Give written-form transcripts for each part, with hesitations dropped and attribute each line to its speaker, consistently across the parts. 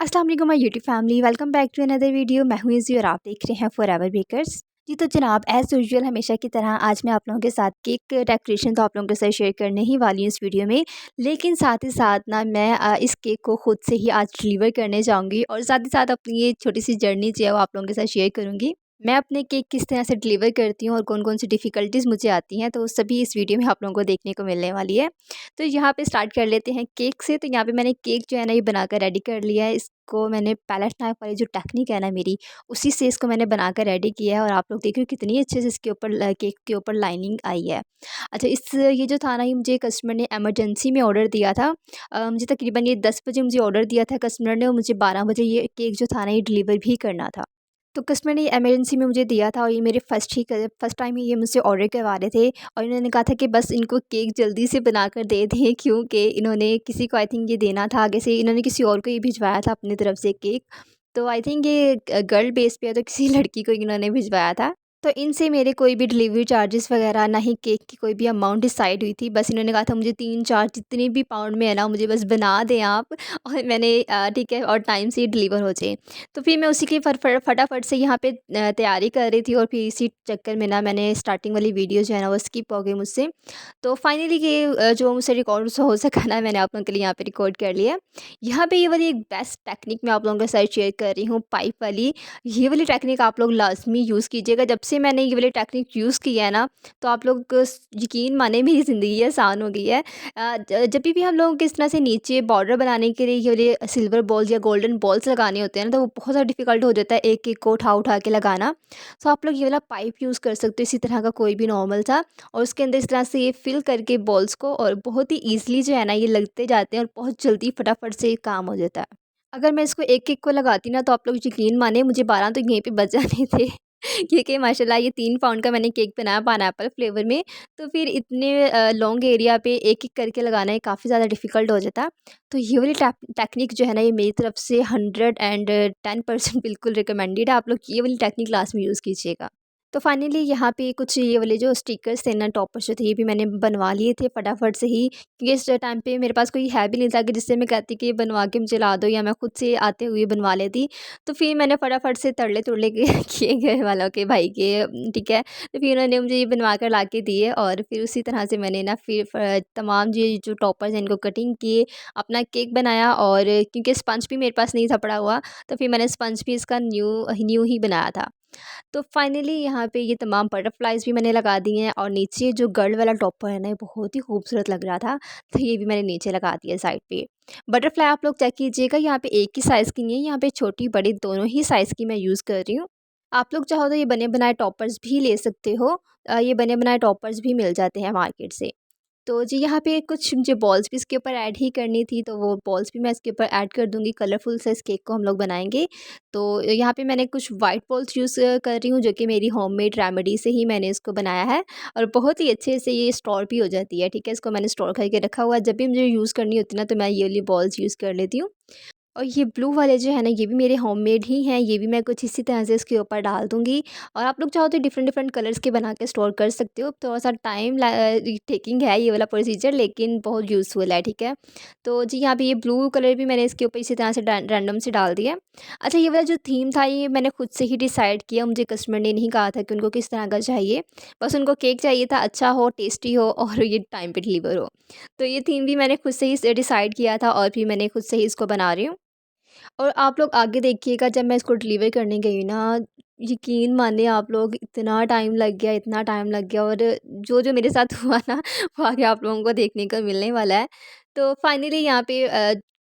Speaker 1: अस्सलाम वालेकुम my YouTube family, welcome back to another video. मैं हूँ इज़ी और आप देख रहे हैं फॉरएवर बेकर्स। जी तो जनाब, एज़ यूजुअल हमेशा की तरह आज मैं आप लोगों के साथ केक डेकोरेशन तो आप लोगों के साथ शेयर करने ही वाली हूँ इस वीडियो में। लेकिन साथ ही साथ ना मैं इस केक को खुद से ही आज डिलीवर करने जाऊँगी और साथ ही साथ अपनी ये छोटी सी जर्नी जो है वो आप लोगों के साथ शेयर करूँगी। मैं अपने केक किस तरह से डिलीवर करती हूँ और कौन-कौन सी डिफ़िकल्टीज़ मुझे आती हैं, तो सभी इस वीडियो में आप लोगों को देखने को मिलने वाली है। तो यहाँ पे स्टार्ट कर लेते हैं केक से। तो यहाँ पे मैंने केक जो है ना ये बनाकर रेडी कर लिया है। इसको मैंने पैलेट नाइफ़ वाली जो टेक्निक है ना मेरी, उसी से इसको मैंने बनाकर रेडी किया है और आप लोग देख रहे हो कितनी अच्छे से इसके ऊपर केक के ऊपर लाइनिंग आई है। अच्छा, ये जो था ना, ये मुझे कस्टमर ने इमरजेंसी में ऑर्डर दिया था। मुझे तकरीबन ये 10 बजे मुझे ऑर्डर दिया था कस्टमर ने और मुझे 12 बजे ये केक जो था ना ये डिलीवर भी करना था। तो कस्टमर ने इमरजेंसी में मुझे दिया था और ये मेरे फर्स्ट टाइम ही ये मुझसे ऑर्डर करवा रहे थे और इन्होंने कहा था कि बस इनको केक जल्दी से बनाकर दे दें, क्योंकि इन्होंने किसी को आई थिंक ये देना था आगे से, इन्होंने किसी और को ये भिजवाया था अपनी तरफ से केक। तो आई थिंक ये गर्ल बेस पे है, तो किसी लड़की को इन्होंने भिजवाया था। तो इनसे मेरे कोई भी डिलीवरी चार्जेस वगैरह, ना ही केक की कोई भी अमाउंट डिसाइड हुई थी। बस इन्होंने कहा था मुझे 3-4 जितने भी पाउंड में है ना मुझे बस बना दें आप और मैंने ठीक है और टाइम से डिलीवर हो जाए। तो फिर मैं उसी की फटाफट से यहाँ पे तैयारी कर रही थी और फिर इसी चक्कर में ना मैंने स्टार्टिंग वाली वीडियो जो है ना वो स्किप हो गई मुझसे। तो फाइनली ये जो मुझसे रिकॉर्ड हो सका ना, मैंने आप लोगों के लिए यहाँ पे रिकॉर्ड कर लिया। यहाँ पे ये वाली एक बेस्ट टेक्निक मैं आप लोगों के साथ शेयर कर रही हूँ, पाइप वाली। ये वाली टेक्निक आप लोग लाज़मी यूज़ कीजिएगा। जब से मैंने ये वाली टेक्निक यूज़ की है ना, तो आप लोग यकीन माने मेरी ज़िंदगी आसान हो गई है। जब भी हम लोग किस तरह से नीचे बॉर्डर बनाने के लिए ये वाले सिल्वर बॉल्स या गोल्डन बॉल्स लगाने होते हैं ना, तो वो बहुत ज़्यादा डिफ़िकल्ट हो जाता है एक-एक को उठा-उठा के लगाना। तो आप लोग ये वाला पाइप यूज़ कर सकते हो, इसी तरह का कोई भी नॉर्मल सा, और उसके अंदर इस तरह से ये फ़िल करके बॉल्स को, और बहुत ही ईज़िली जो है ना ये लगते जाते हैं और बहुत जल्दी फटाफट से ये काम हो जाता है। अगर मैं इसको एक-एक को लगाती ना, तो आप लोग यकीन माने मुझे 12 तो यहीं पे बच जाने थे। क्योंकि माशाल्लाह ये 3 पाउंड का मैंने केक बनाया पाइनएप्पल फ्लेवर में। तो फिर इतने लॉन्ग एरिया पे एक-एक करके लगाना ये काफ़ी ज़्यादा डिफ़िकल्ट हो जाता। तो ये वाली टेक्निक जो है ना ये मेरी तरफ से 110% बिल्कुल रिकमेंडेड है। आप लोग ये वाली टेक्निक लास्ट में यूज़ कीजिएगा। तो फाइनली यहाँ पे कुछ ये वाले जो स्टिकर्स थे ना, टॉपर्स जो थे, ये भी मैंने बनवा लिए थे फटाफट से ही, क्योंकि इस टाइम पे मेरे पास कोई है भी नहीं था कि जिससे मैं कहती कि बनवा के मुझे ला दो, या मैं खुद से आते हुए बनवा लेती। तो फिर मैंने फटाफट से तरले-तुरले के किए घर वालों के, भाई के, ठीक है। तो फिर उन्होंने मुझे ये बनवा कर ला के दिए और फिर उसी तरह से मैंने ना फिर तमाम ये जो टॉपर्स हैं इनको कटिंग किए, अपना केक बनाया। और क्योंकि स्पंज भी मेरे पास नहीं था पड़ा हुआ, तो फिर मैंने स्पंज भी इसका न्यू न्यू ही बनाया था। तो फाइनली यहाँ पे ये तमाम बटरफ्लाइज़ भी मैंने लगा दी हैं और नीचे जो गर्ल वाला टॉपर है ना, ये बहुत ही खूबसूरत लग रहा था, तो ये भी मैंने नीचे लगा दिया साइड पे। बटरफ्लाई आप लोग चेक कीजिएगा, यहाँ पे एक ही साइज़ की नहीं है, यहाँ पे छोटी बड़ी दोनों ही साइज़ की मैं यूज़ कर रही हूँ। आप लोग चाहो तो ये बने बनाए टॉपर्स भी ले सकते हो। ये बने बनाए टॉपर्स भी मिल जाते हैं मार्केट से। तो जी यहाँ पे कुछ मुझे बॉल्स भी इसके ऊपर ऐड ही करनी थी, तो वो बॉल्स भी मैं इसके ऊपर ऐड कर दूँगी। कलरफुल सा इस केक को हम लोग बनाएँगे। तो यहाँ पे मैंने कुछ वाइट बॉल्स यूज़ कर रही हूँ, जो कि मेरी होममेड रेमेडी से ही मैंने इसको बनाया है और बहुत ही अच्छे से ये स्टोर भी हो जाती है, ठीक है। इसको मैंने स्टोर करके रखा हुआ है, जब भी मुझे यूज़ करनी होती है ना, तो मैं ये वाली बॉल्स यूज़ कर लेती हूँ। और ये ब्लू वाले जो है ना, ये भी मेरे होममेड ही हैं, ये भी मैं कुछ इसी तरह से इसके ऊपर डाल दूँगी। और आप लोग चाहो तो डिफरेंट डिफरेंट कलर्स के बना के स्टोर कर सकते हो। थोड़ा-सा टाइम टेकिंग है ये वाला प्रोसीजर, लेकिन बहुत यूज़फुल है, ठीक है। तो जी यहाँ पे ये ब्लू कलर भी मैंने इसके ऊपर इसी तरह से रैंडम से डाल दिया। अच्छा, ये वाला जो थीम था ये मैंने खुद से ही डिसाइड किया, मुझे कस्टमर ने नहीं कहा था कि उनको किस तरह का चाहिए। बस उनको केक चाहिए था, अच्छा हो, टेस्टी हो और ये टाइम पे डिलीवर हो। तो ये थीम भी मैंने खुद से ही डिसाइड किया था और फिर मैंने खुद से ही इसको बना रही हूँ। और आप लोग आगे देखिएगा, जब मैं इसको डिलीवर करने गई ना, यकीन मानिए आप लोग, इतना टाइम लग गया, इतना टाइम लग गया, और जो मेरे साथ हुआ ना वो आगे आप लोगों को देखने को मिलने वाला है। तो फाइनली यहाँ पे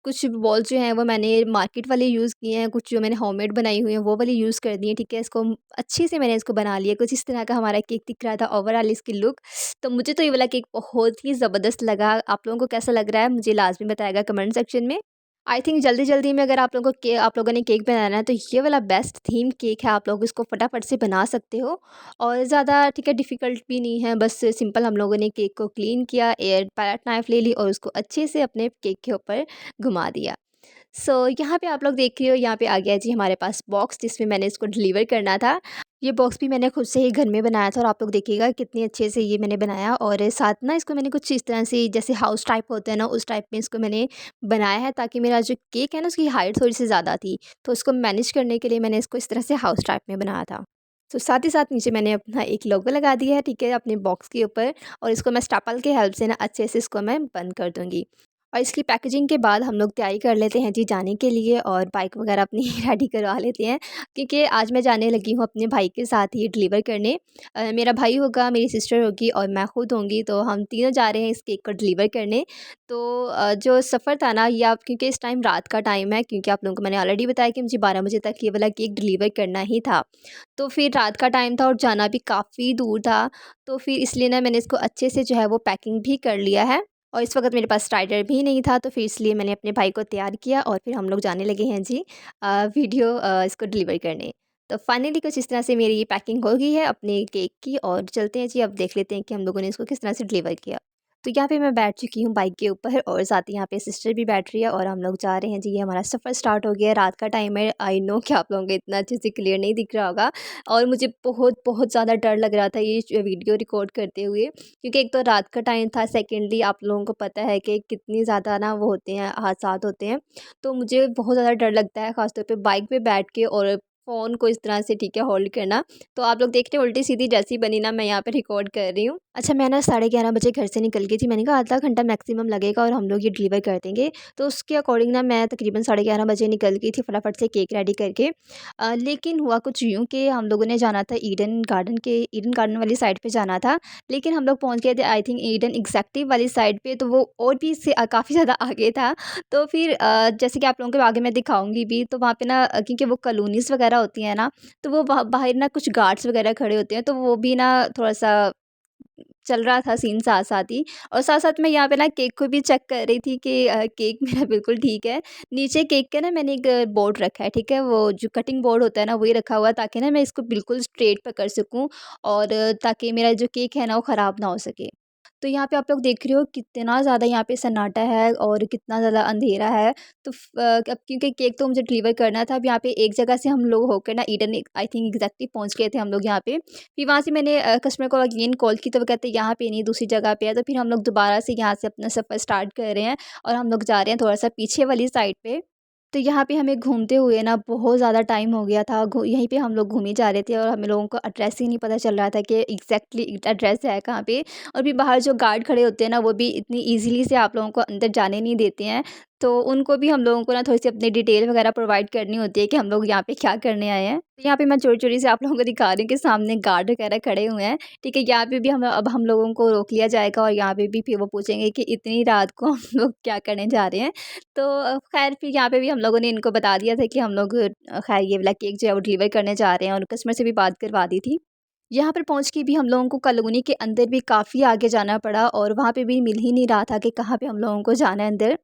Speaker 1: कुछ बॉल्स जो हैं वो मैंने मार्केट वाले यूज़ किए हैं, कुछ जो मैंने होममेड बनाई हुई हैं वो वाली यूज़ कर दी हैं, ठीक है। इसको अच्छे से मैंने इसको बना लिया, कुछ इस तरह का हमारा केक दिख रहा था ओवरऑल इसकी लुक। तो मुझे तो ये वाला केक बहुत ही ज़बरदस्त लगा। आप लोगों को कैसा लग रहा है मुझे लाज़मी बताइएगा कमेंट सेक्शन में। आई थिंक जल्दी-जल्दी में अगर आप लोगों ने केक बनाना है, तो ये वाला बेस्ट थीम केक है। आप लोग इसको फटाफट से बना सकते हो और ज़्यादा, ठीक है, डिफ़िकल्ट भी नहीं है। बस सिंपल हम लोगों ने केक को क्लीन किया, एयर पैलेट नाइफ़ ले ली और उसको अच्छे से अपने केक के ऊपर घुमा दिया। यहाँ पे आप लोग देख रहे हो, यहाँ पे आ गया जी हमारे पास बॉक्स जिसमें मैंने इसको डिलीवर करना था। ये बॉक्स भी मैंने खुद से ही घर में बनाया था और आप लोग देखिएगा कितनी अच्छे से ये मैंने बनाया, और साथ ना इसको मैंने कुछ इस तरह से जैसे हाउस टाइप होता है ना, उस टाइप में इसको मैंने बनाया है, ताकि मेरा जो केक है ना उसकी हाइट थोड़ी सी ज़्यादा थी, तो उसको मैनेज करने के लिए मैंने इसको इस तरह से हाउस टाइप में बनाया था। तो साथ ही साथ नीचे मैंने अपना एक लोगो लगा दिया है, ठीक है, अपने बॉक्स के ऊपर, और इसको मैं स्टेपल के हेल्प से ना अच्छे से इसको मैं बंद कर दूँगी। और इसकी पैकेजिंग के बाद हम लोग तैयारी कर लेते हैं जी जाने के लिए, और बाइक वगैरह अपनी रेडी करवा लेते हैं, क्योंकि आज मैं जाने लगी हूँ अपने भाई के साथ ही डिलीवर करने। मेरा भाई होगा, मेरी सिस्टर होगी और मैं खुद होंगी, तो हम तीनों जा रहे हैं इस केक को डिलीवर करने। तो जो सफ़र था ना ये, आप क्योंकि इस टाइम रात का टाइम है, क्योंकि आप लोगों को मैंने ऑलरेडी बताया कि मुझे 12 बजे तक ये वाला केक डिलीवर करना ही था। तो फिर रात का टाइम था और जाना भी काफ़ी दूर था, तो फिर इसलिए ना मैंने इसको अच्छे से जो है वो पैकिंग भी कर लिया है। और इस वक़्त मेरे पास राइडर भी नहीं था, तो फिर इसलिए मैंने अपने भाई को तैयार किया और फिर हम लोग जाने लगे हैं जी इसको डिलीवर करने। तो फाइनली कुछ इस तरह से मेरी ये पैकिंग हो गई है अपने केक की, और चलते हैं जी, अब देख लेते हैं कि हम लोगों ने इसको किस तरह से डिलीवर किया। तो यहाँ पे मैं बैठ चुकी हूँ बाइक के ऊपर, और साथ ही यहाँ पे सिस्टर भी बैठ रही है, और हम लोग जा रहे हैं जी। ये हमारा सफ़र स्टार्ट हो गया है, रात का टाइम है। आई नो कि आप लोगों को इतना अच्छे से क्लियर नहीं दिख रहा होगा, और मुझे बहुत बहुत ज़्यादा डर लग रहा था ये वीडियो रिकॉर्ड करते हुए, क्योंकि एक तो रात का टाइम था, सेकेंडली आप लोगों को पता है कि कितनी ज़्यादा ना वो होते हैं, हादसा होते हैं। तो मुझे बहुत ज़्यादा डर लगता है, ख़ासतौर पे बाइक पे बैठ के और फ़ोन को इस तरह से, ठीक है, होल्ड करना। तो आप लोग देख रहे हैं उल्टी-सीधी जैसी बनी ना, मैं यहाँ पे रिकॉर्ड कर रही हूँ। अच्छा, मैं ना 11:30 बजे घर से निकल गई थी। मैंने कहा आधा घंटा मैक्सिमम लगेगा और हम लोग ये डिलीवर कर देंगे। तो उसके अकॉर्डिंग ना मैं तकरीबन 11:30 बजे निकल गई थी फटाफट से केक रेडी करके। लेकिन हुआ कुछ यूँ कि हम लोगों ने जाना था ईडन गार्डन वाली साइड पे जाना था। लेकिन हम लोग पहुँच गए थे आई थिंक ईडन एग्जेक्टिव वाली साइड पे, तो वो और भी इससे काफ़ी ज़्यादा आगे था। तो फिर जैसे कि आप लोगों को आगे मैं दिखाऊँगी भी, तो वहाँ पे ना क्योंकि वो कॉलोनीज़ वगैरह होती हैं ना, तो वो बाहर ना कुछ गार्ड्स वगैरह खड़े होते हैं, तो वो भी ना थोड़ा-सा चल रहा था सीन साथ-साथ ही। और साथ-साथ मैं यहाँ पे ना केक को भी चेक कर रही थी कि केक मेरा बिल्कुल ठीक है। नीचे केक के ना मैंने एक बोर्ड रखा है, ठीक है? वो जो कटिंग बोर्ड होता है ना, वही रखा हुआ है, ताकि ना मैं इसको बिल्कुल स्ट्रेट पकड़ सकूँ, और ताकि मेरा जो केक है ना वो ख़राब ना हो सके। तो यहाँ पे आप लोग देख रहे हो कितना ज़्यादा यहाँ पे सन्नाटा है और कितना ज़्यादा अंधेरा है। तो अब क्योंकि केक तो मुझे डिलीवर करना था, अब यहाँ पे एक जगह से हम लोग होकर ना ईडन आई थिंक एग्जैक्टली पहुँच गए थे हम लोग यहाँ पे। फिर वहाँ से मैंने कस्टमर को अगेन कॉल की, तो वो कहते हैं यहाँ पे नहीं, दूसरी जगह पे है। तो फिर हम लोग दोबारा से यहाँ से अपना सफ़र स्टार्ट कर रहे हैं, और हम लोग जा रहे हैं थोड़ा-सा पीछे वाली साइड पे। तो यहाँ पे हमें घूमते हुए ना बहुत ज़्यादा टाइम हो गया था। घू यहीं पे हम लोग घूम ही जा रहे थे, और हमें लोगों को एड्रेस ही नहीं पता चल रहा था कि एग्ज़ैक्टली एड्रेस है कहाँ पे। और फिर बाहर जो गार्ड खड़े होते हैं ना, वो भी इतनी ईज़िली से आप लोगों को अंदर जाने नहीं देते हैं। तो उनको भी हम लोगों को ना थोड़ी-सी अपनी डिटेल वगैरह प्रोवाइड करनी होती है कि हम लोग यहाँ पे क्या करने आए हैं। तो यहाँ पे मैं चोरी-चोरी से आप लोगों को दिखा रही हूँ कि सामने गार्ड वगैरह खड़े हुए हैं, ठीक है? यहाँ पे भी हम लोगों को रोक लिया जाएगा, और यहाँ पे भी फिर वो पूछेंगे कि इतनी रात को हम लोग क्या करने जा रहे हैं। तो ख़ैर फिर यहाँ पे भी हम लोगों ने इनको बता दिया था कि हम लोग ख़ैर ये वाला केक जो है वो डिलीवर करने जा रहे हैं, और कस्टमर से भी बात करवा दी थी। यहाँ पर पहुँच के भी हम लोगों को कॉलोनी के अंदर भी काफ़ी आगे जाना पड़ा, और वहाँ पे भी मिल ही नहीं रहा था कि कहाँ पे हम लोगों को जाना है अंदर।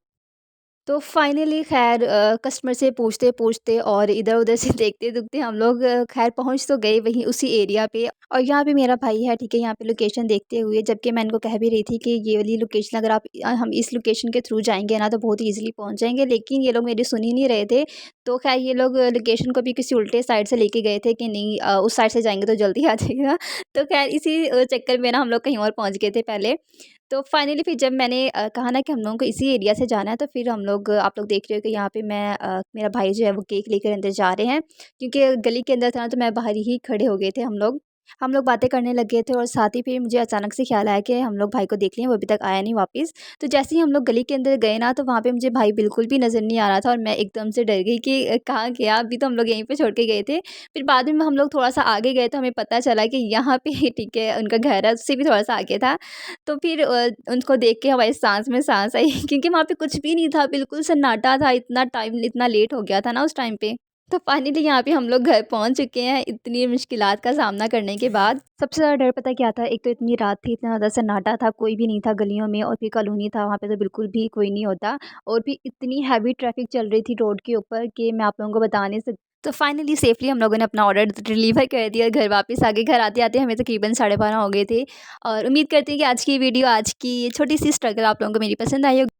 Speaker 1: तो फाइनली ख़ैर कस्टमर से पूछते-पूछते और इधर-उधर से देखते-देखते हम लोग ख़ैर पहुँच तो गए वहीं उसी एरिया पे। और यहाँ पे मेरा भाई है, ठीक है, यहाँ पे लोकेशन देखते हुए, जबकि मैं इनको कह भी रही थी कि ये वाली लोकेशन अगर हम इस लोकेशन के थ्रू जाएँगे ना तो बहुत ईज़िली पहुँच जाएँगे, लेकिन ये लोग मेरी सुन ही नहीं रहे थे। तो ख़ैर ये लोग लोकेशन को भी किसी उल्टे साइड से लेके गए थे कि नहीं उस साइड से जाएँगे तो जल्दी आ जाएगा। तो ख़ैर इसी चक्कर में ना हम लोग कहीं और पहुँच गए थे पहले। तो फाइनली फिर जब मैंने कहा ना कि हम लोगों को इसी एरिया से जाना है, तो फिर हम लोग आप लोग देख रहे हो कि यहाँ पे मेरा भाई जो है वो केक लेकर अंदर जा रहे हैं, क्योंकि गली के अंदर था ना, तो मैं बाहर ही खड़े हो गए थे हम लोग। हम लोग बातें करने लग गए थे, और साथ ही फिर मुझे अचानक से ख्याल आया कि हम लोग भाई को देख लिए, वो अभी तक आया नहीं वापस। तो जैसे ही हम लोग गली के अंदर गए ना, तो वहाँ पे मुझे भाई बिल्कुल भी नज़र नहीं आ रहा था, और मैं एकदम से डर गई कि कहाँ गया, अभी तो हम लोग यहीं पे छोड़ के गए थे। फिर बाद में हम लोग थोड़ा-सा आगे गए, तो हमें पता चला कि यहाँ पे ठीक है उनका घर है, उससे भी थोड़ा-सा आगे था। तो फिर उनको देख के हमारी साँस में साँस आई क्योंकि वहाँ पे कुछ भी नहीं था, बिल्कुल सन्नाटा था, इतना लेट हो गया था ना उस टाइम पे। तो फाइनली यहाँ पे हम लोग घर पहुँच चुके हैं, इतनी मुश्किलात का सामना करने के बाद। सबसे ज़्यादा डर पता क्या था? एक तो इतनी रात थी, इतना ज़्यादा सन्नाटा था, कोई भी नहीं था गलियों में, और फिर कॉलोनी था, वहाँ पे तो बिल्कुल भी कोई नहीं होता, और फिर इतनी हैवी ट्रैफ़िक चल रही थी रोड के ऊपर कि मैं आप लोगों को बता नहीं सकती। तो फाइनली सेफ़ली हम लोगों ने अपना ऑर्डर डिलीवर कर दिया, घर वापस आ गए। घर आते-आते हमें तकरीबन 12:30 हो गए थे, और उम्मीद करती हूँ कि आज की वीडियो, आज की ये छोटी-सी स्ट्रगल आप लोगों को मेरी पसंद आई होगी।